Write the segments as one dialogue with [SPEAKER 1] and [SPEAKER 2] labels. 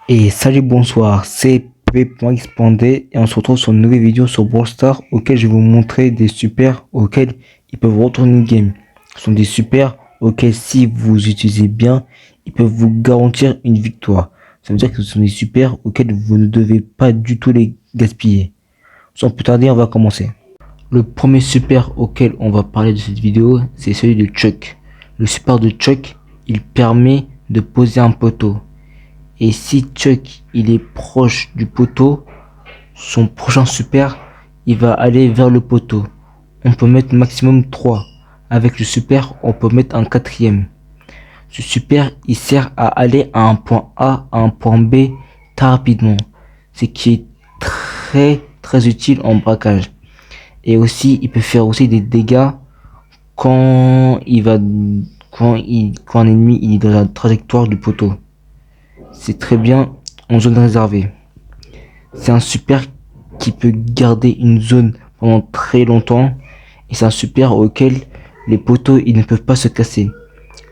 [SPEAKER 1] Et salut, bonsoir, c'est P.Xpandé et on se retrouve sur une nouvelle vidéo sur Brawl Stars auquel je vais vous montrer des supers auxquels ils peuvent retourner une game. Ce sont des supers auxquels si vous utilisez bien, ils peuvent vous garantir une victoire. Ça veut dire que ce sont des supers auxquels vous ne devez pas du tout les gaspiller. Sans plus tarder, on va commencer. Le premier super auquel on va parler de cette vidéo, c'est celui de Chuck. Le super de Chuck, il permet de poser un poteau. Et si Chuck il est proche du poteau, son prochain super, il va aller vers le poteau. On peut mettre maximum 3. Avec le super, on peut mettre un quatrième. Ce super, il sert à aller à un point A, à un point B très rapidement. Ce qui est très utile en braquage. Et aussi, il peut faire aussi des dégâts quand quand un ennemi il est dans la trajectoire du poteau. C'est très bien en zone réservée. C'est un super qui peut garder une zone pendant très longtemps. Et c'est un super auquel les poteaux ils ne peuvent pas se casser.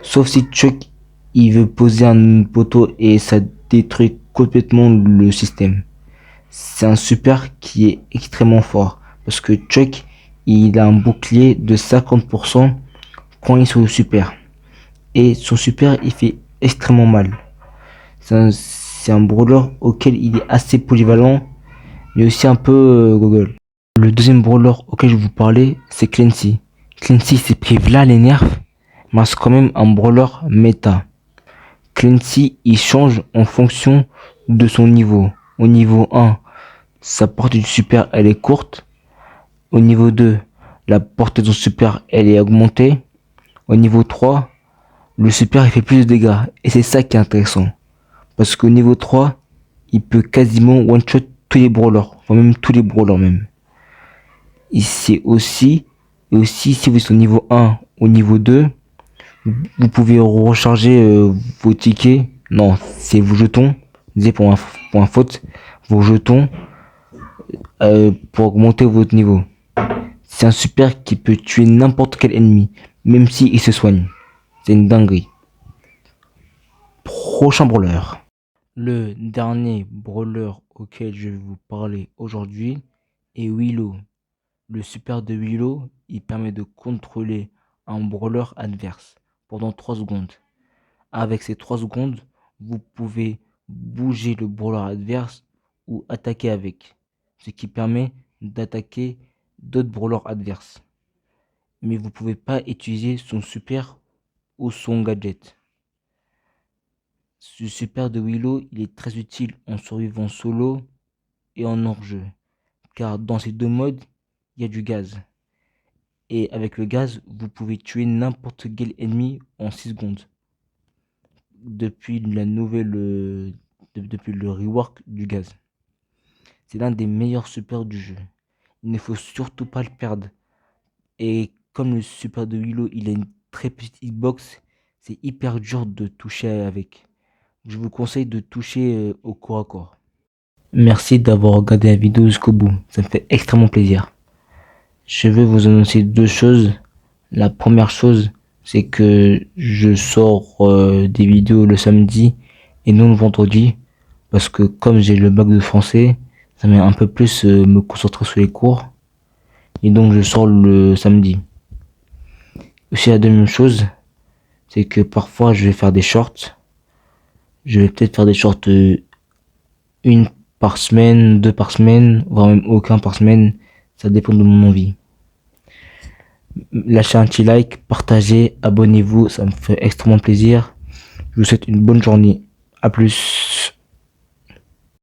[SPEAKER 1] Sauf si Chuck il veut poser un poteau et ça détruit complètement le système. C'est un super qui est extrêmement fort. Parce que Chuck il a un bouclier de 50% quand il est sur le super. Et son super il fait extrêmement mal. C'est un brawler auquel il est assez polyvalent, mais aussi un peu Google. Le deuxième brawler auquel je vais vous parler, c'est Clancy. Clancy s'est pris là les nerfs, mais c'est quand même un brawler méta. Clancy, il change en fonction de son niveau. Au niveau 1, sa portée du super, elle est courte. Au niveau 2, la portée de son super, elle est augmentée. Au niveau 3, le super, il fait plus de dégâts. Et c'est ça qui est intéressant. Parce qu'au niveau 3, il peut quasiment one-shot tous les brawlers. Enfin même tous les brawlers même. Et c'est aussi si vous êtes au niveau 1, au niveau 2, vous pouvez recharger vos tickets. Non, c'est vos jetons. Désolé pour un faute. Vos jetons pour augmenter votre niveau. C'est un super qui peut tuer n'importe quel ennemi, même s'il se soigne. C'est une dinguerie. Prochain brawler. Le dernier brawler auquel je vais vous parler aujourd'hui est Willow. Le super de Willow, il permet de contrôler un brawler adverse pendant 3 secondes. Avec ces 3 secondes, vous pouvez bouger le brawler adverse ou attaquer avec. Ce qui permet d'attaquer d'autres brawlers adverses. Mais vous ne pouvez pas utiliser son super ou son gadget. Ce super de Willow, il est très utile en survivant solo et en hors-jeu. Car dans ces deux modes, il y a du gaz. Et avec le gaz, vous pouvez tuer n'importe quel ennemi en 6 secondes. Depuis depuis le rework du gaz. C'est l'un des meilleurs supers du jeu. Il ne faut surtout pas le perdre. Et comme le super de Willow, il a une très petite hitbox, c'est hyper dur de toucher avec. Je vous conseille de toucher au corps à corps. Merci d'avoir regardé la vidéo jusqu'au bout. Ça me fait extrêmement plaisir. Je vais vous annoncer 2 choses. La première chose, c'est que je sors des vidéos le samedi et non le vendredi. Parce que comme j'ai le bac de français, ça m'est un peu plus me concentrer sur les cours. Et donc je sors le samedi. Aussi la deuxième chose, c'est que parfois je vais faire des shorts. Je vais peut-être faire des shorts une par semaine, 2 par semaine, voire même aucun par semaine. Ça dépend de mon envie. Lâchez un petit like, partagez, abonnez-vous, ça me fait extrêmement plaisir. Je vous souhaite une bonne journée. À plus.